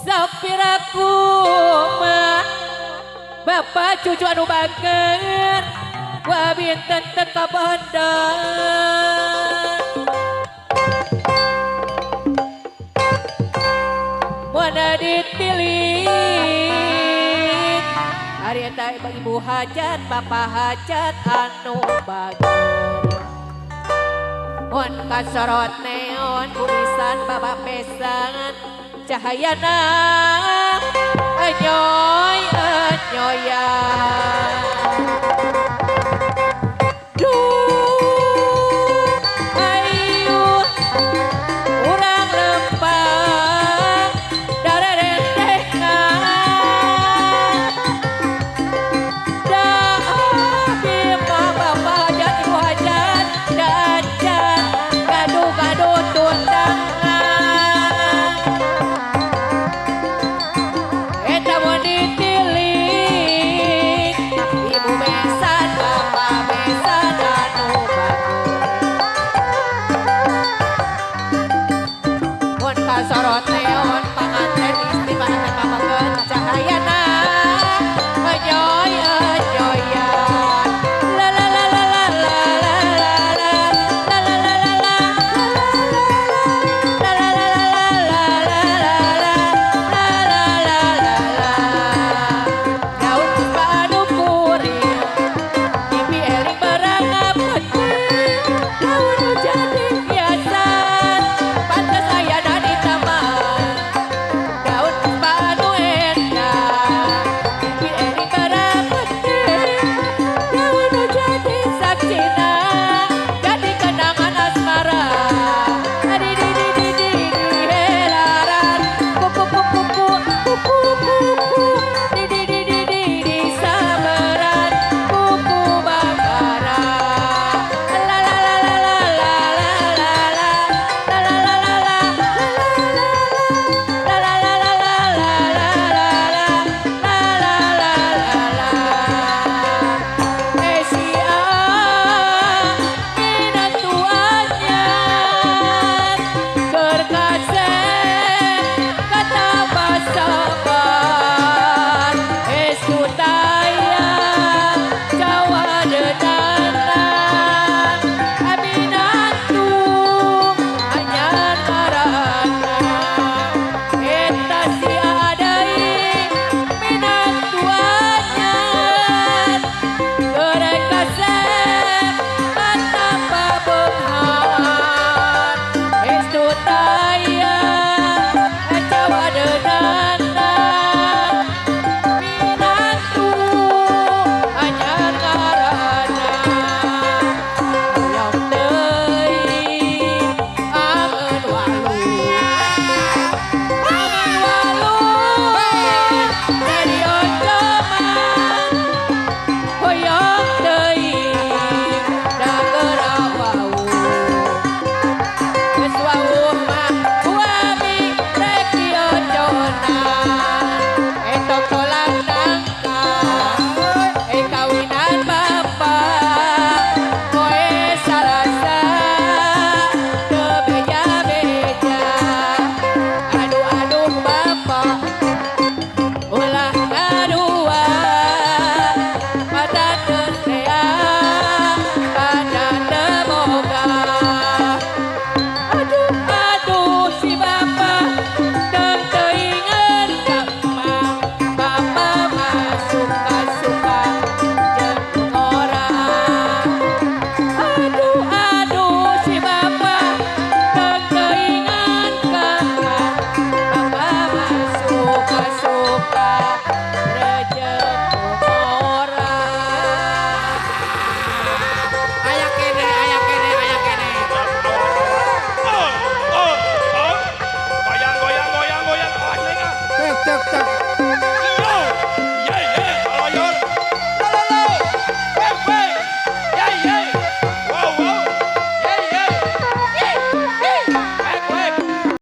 Sapiraku mah Bapak cucu anu bager wabinten tetap handal mana ditilik hari eta ibu hajat bapak hajat anu bager mun kasorot neon kumisan bapak pesan cahayana enyoy enyoya duh ayu urang lempang darerendengan dah bima bapak hajat ibu hajat dajan gaduh-gaduh tundangan eta mun ditilik ibu besan bapak besan anu bagus mun kasorot neon